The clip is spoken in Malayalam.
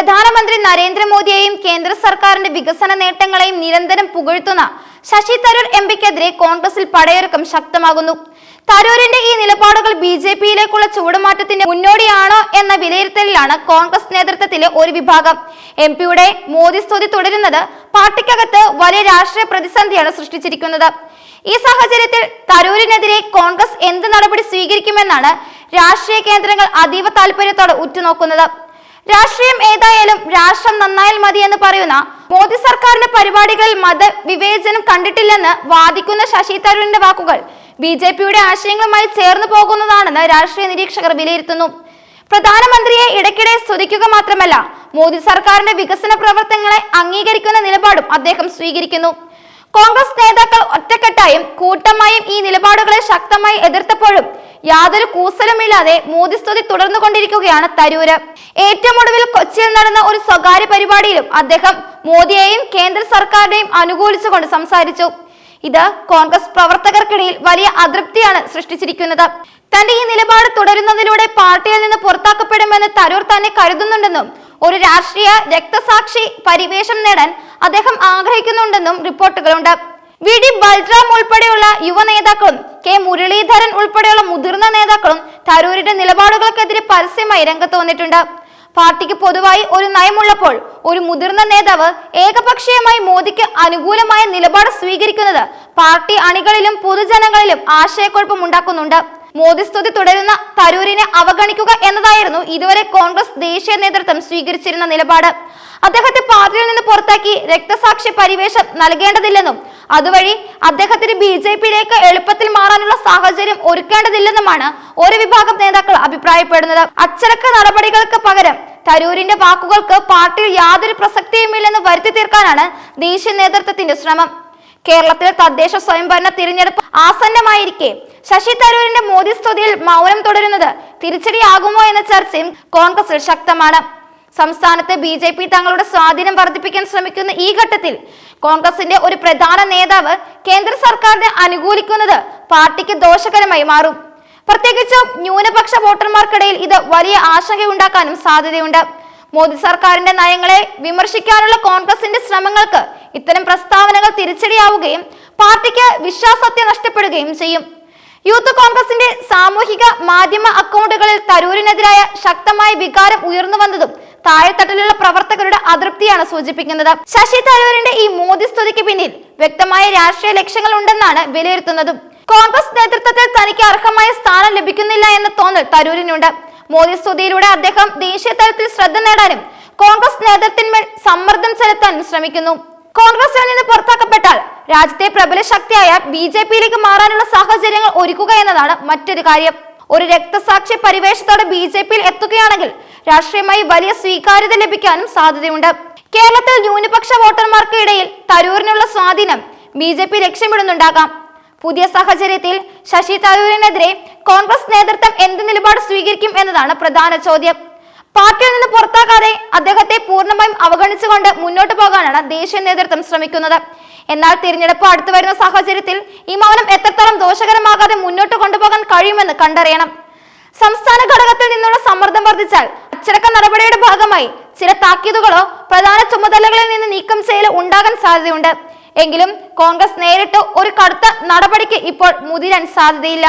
പ്രധാനമന്ത്രി നരേന്ദ്രമോദിയെയും കേന്ദ്ര സർക്കാരിന്റെ വികസന നേട്ടങ്ങളെയും നിരന്തരം പുകഴ്ത്തുന്ന ശശി തരൂർ എംപിക്കെതിരെ കോൺഗ്രസിൽ പടയൊരുക്കം ശക്തമാകുന്നു. തരൂരിന്റെ ഈ നിലപാടുകൾ ബിജെപിയിലേക്കുള്ള ചൂടുമാറ്റത്തിന്റെ മുന്നോടിയാണോ എന്ന വിലയിരുത്തലിലാണ് കോൺഗ്രസ് നേതൃത്വത്തിലെ ഒരു വിഭാഗം. എംപിയുടെ മോദി സ്തുതി തുടരുന്നത് പാർട്ടിക്കകത്ത് വലിയ രാഷ്ട്രീയ പ്രതിസന്ധിയാണ് സൃഷ്ടിച്ചിരിക്കുന്നത്. ഈ സാഹചര്യത്തിൽ തരൂരിനെതിരെ കോൺഗ്രസ് എന്ത് നടപടി സ്വീകരിക്കുമെന്നാണ് രാഷ്ട്രീയ കേന്ദ്രങ്ങൾ അതീവ താല്പര്യത്തോടെ ഉറ്റുനോക്കുന്നത്. രാഷ്ട്രീയം ഏതായാലും രാഷ്ട്രം നന്നായാൽ മതി എന്ന് പറയുന്ന മോദി സർക്കാരിന്റെ പരിപാടികളിൽ മതവിവേചനം കണ്ടിട്ടില്ലെന്ന് വാദിക്കുന്ന ശശി തരൂരിന്റെ വാക്കുകൾ ബിജെപിയുടെ ആശയങ്ങളുമായി ചേർന്നു പോകുന്നതാണെന്ന് രാഷ്ട്രീയ നിരീക്ഷകർ വിലയിരുത്തുന്നു. പ്രധാനമന്ത്രിയെ ഇടയ്ക്കിടെ സ്തുതിക്കുക മാത്രമല്ല, മോദി സർക്കാരിന്റെ വികസന പ്രവർത്തനങ്ങളെ അംഗീകരിക്കുന്ന നിലപാടും അദ്ദേഹം സ്വീകരിക്കുന്നു. കോൺഗ്രസ് നേതാക്കൾ ഒറ്റക്കെട്ടായും കൂട്ടമായും ഈ നിലപാടുകളെ ശക്തമായി എതിർത്തപ്പോഴും യാതൊരു കൂസലുമില്ലാതെ മോദി സ്തുതി തുടർന്നുകൊണ്ടിരിക്കുകയാണ് തരൂര്. ഏറ്റവും ഒടുവിൽ കൊച്ചിയിൽ നടന്ന ഒരു സ്വകാര്യ പരിപാടിയിലും അദ്ദേഹം മോദിയെയും കേന്ദ്ര സർക്കാരിനെയും അനുകൂലിച്ചുകൊണ്ട് സംസാരിച്ചു. ഇത് കോൺഗ്രസ് പ്രവർത്തകർക്കിടയിൽ വലിയ അതൃപ്തിയാണ് സൃഷ്ടിച്ചിരിക്കുന്നത്. തന്റെ ഈ നിലപാട് തുടരുന്നതിലൂടെ പാർട്ടിയിൽ നിന്ന് പുറത്താക്കപ്പെടുമെന്ന് തരൂർ തന്നെ കരുതുന്നുണ്ടെന്നും ഒരു രാഷ്ട്രീയ രക്തസാക്ഷി പരിവേഷം നേടാൻ അദ്ദേഹം ആഗ്രഹിക്കുന്നുണ്ടെന്നും റിപ്പോർട്ടുകളുണ്ട്. വി ഡി ബൽറാം ഉൾപ്പെടെയുള്ള യുവ നേതാക്കളും കെ മുരളീധരൻ ഉൾപ്പെടെയുള്ള മുതിർന്ന നേതാക്കളും തരൂരിന്റെ നിലപാടുകൾക്കെതിരെ പരസ്യമായി രംഗത്ത് വന്നിട്ടുണ്ട്. പാർട്ടിക്ക് പൊതുവായി ഒരു നയമുള്ളപ്പോൾ ഒരു മുതിർന്ന നേതാവ് ഏകപക്ഷീയമായി മോദിക്ക് അനുകൂലമായ നിലപാട് സ്വീകരിക്കുന്നത് പാർട്ടി അണികളിലും പൊതുജനങ്ങളിലും ആശയക്കുഴപ്പം ഉണ്ടാക്കുന്നുണ്ട്. മോദി സ്തുതി തുടരുന്ന തരൂരിനെ അവഗണിക്കുക എന്നതായിരുന്നു ഇതുവരെ കോൺഗ്രസ് ദേശീയ നേതൃത്വം സ്വീകരിച്ചിരുന്ന നിലപാട്. അദ്ദേഹത്തെ പാർട്ടിയിൽ നിന്ന് പുറത്താക്കി രക്തസാക്ഷി പരിവേഷം നൽകേണ്ടതില്ലെന്നും അതുവഴി അദ്ദേഹത്തിന് ബിജെപിയിലേക്ക് എളുപ്പത്തിൽ മാറാനുള്ള സാഹചര്യം ഒരുക്കേണ്ടതില്ലെന്നുമാണ് ഒരു വിഭാഗം നേതാക്കൾ അഭിപ്രായപ്പെടുന്നത്. അച്ചടക്ക നടപടികൾക്ക് പകരം തരൂരിന്റെ വാക്കുകൾക്ക് പാർട്ടിയിൽ യാതൊരു പ്രസക്തിയുമില്ലെന്ന് വരുത്തി തീർക്കാനാണ് ദേശീയ നേതൃത്വത്തിന്റെ ശ്രമം. കേരളത്തിലെ തദ്ദേശ സ്വയംഭരണ തിരഞ്ഞെടുപ്പ് ആസന്നമായിരിക്കെ ശശി തരൂരിന്റെ മോദി സ്തുതിയിൽ മൗനം തുടരുന്നത് തിരിച്ചടിയാകുമോ എന്ന ചർച്ചയും കോൺഗ്രസിൽ ശക്തമാണ്. സംസ്ഥാനത്ത് ബിജെപി തങ്ങളുടെ സ്വാധീനം വർദ്ധിപ്പിക്കാൻ ശ്രമിക്കുന്ന ഈ ഘട്ടത്തിൽ കോൺഗ്രസിന്റെ ഒരു പ്രധാന നേതാവ് കേന്ദ്ര സർക്കാരിനെ അനുകൂലിക്കുന്നത് പാർട്ടിക്ക് ദോഷകരമായി മാറും. പ്രത്യേകിച്ചും ന്യൂനപക്ഷ വോട്ടർമാർക്കിടയിൽ ഇത് വലിയ ആശങ്കയുണ്ടാക്കാനും സാധ്യതയുണ്ട്. മോദി സർക്കാരിന്റെ നയങ്ങളെ വിമർശിക്കാനുള്ള കോൺഗ്രസിന്റെ ശ്രമങ്ങൾക്ക് ഇത്തരം പ്രസ്താവനകൾ തിരിച്ചടിയാവുകയും പാർട്ടിക്ക് വിശ്വാസ്യത നഷ്ടപ്പെടുകയും ചെയ്യും. യൂത്ത് കോൺഗ്രസിന്റെ സാമൂഹിക മാധ്യമ അക്കൗണ്ടുകളിൽ തരൂരിനെതിരായ ശക്തമായ വികാരം ഉയർന്നു വന്നതും താഴെത്തട്ടിലുള്ള പ്രവർത്തകരുടെ അതൃപ്തിയാണ് സൂചിപ്പിക്കുന്നത്. ശശി തരൂരിന്റെ ഈ മോദി സ്തുതിക്ക് പിന്നിൽ വ്യക്തമായ രാഷ്ട്രീയ ലക്ഷ്യങ്ങൾ ഉണ്ടെന്നാണ് വിലയിരുത്തുന്നതും. കോൺഗ്രസ് നേതൃത്വത്തിൽ തനിക്ക് അർഹമായ സ്ഥാനം ലഭിക്കുന്നില്ല എന്ന തോന്നൽ തരൂരിനുണ്ട്. മോദി സ്തുതിയിലൂടെ അദ്ദേഹം ദേശീയ തലത്തിൽ ശ്രദ്ധ നേടാനും കോൺഗ്രസ് നേതൃത്വത്തിന്മേൽ സമ്മർദ്ദം ചെലുത്താനും ശ്രമിക്കുന്നു. കോൺഗ്രസിൽ നിന്ന് പുറത്താക്കപ്പെട്ടാൽ രാജ്യത്തെ പ്രബല ശക്തിയായ ബിജെപിയിലേക്ക് മാറാനുള്ള സാഹചര്യങ്ങൾ ഒരുക്കുക എന്നതാണ് മറ്റൊരു കാര്യം. ഒരു രക്തസാക്ഷി പരിവേഷത്തോടെ ബിജെപിയിൽ എത്തുകയാണെങ്കിൽ രാഷ്ട്രീയമായി വലിയ സ്വീകാര്യത ലഭിക്കാനും സാധ്യതയുണ്ട്. കേരളത്തിൽ ന്യൂനപക്ഷ വോട്ടർമാർക്ക് ഇടയിൽ തരൂരിനുള്ള സ്വാധീനം ബിജെപി ലക്ഷ്യമിടുന്നുണ്ടാകാം. പുതിയ സാഹചര്യത്തിൽ ശശി തരൂരിനെതിരെ കോൺഗ്രസ് നേതൃത്വം എന്ത് നിലപാട് സ്വീകരിക്കും എന്നതാണ് പ്രധാന ചോദ്യം. പാർട്ടിയിൽ നിന്ന് പുറത്താക്കാതെ അദ്ദേഹത്തെ പൂർണ്ണമായും അവഗണിച്ചുകൊണ്ട് മുന്നോട്ട് പോകാനാണ് ദേശീയ നേതൃത്വം ശ്രമിക്കുന്നത്. എന്നാൽ തിരഞ്ഞെടുപ്പ് അടുത്തു വരുന്ന സാഹചര്യത്തിൽ ഈ മൗനം എത്രത്തോളം ദോഷകരമാകാതെ മുന്നോട്ട് കൊണ്ടുപോകാൻ കഴിയുമെന്ന് കണ്ടറിയണം. സംസ്ഥാന ഘടകത്തിൽ നിന്നുള്ള സമ്മർദ്ദം വർദ്ധിച്ചാൽ അച്ചടക്ക നടപടിയുടെ ഭാഗമായി ചില താക്കീതുകളോ പ്രധാന ചുമതലകളിൽ നിന്ന് നീക്കം ചെയ്യലോ ഉണ്ടാകാൻ സാധ്യതയുണ്ട്. എങ്കിലും കോൺഗ്രസ് നേരിട്ട് ഒരു കടുത്ത നടപടിക്ക് ഇപ്പോൾ മുതിരാൻ സാധ്യതയില്ല.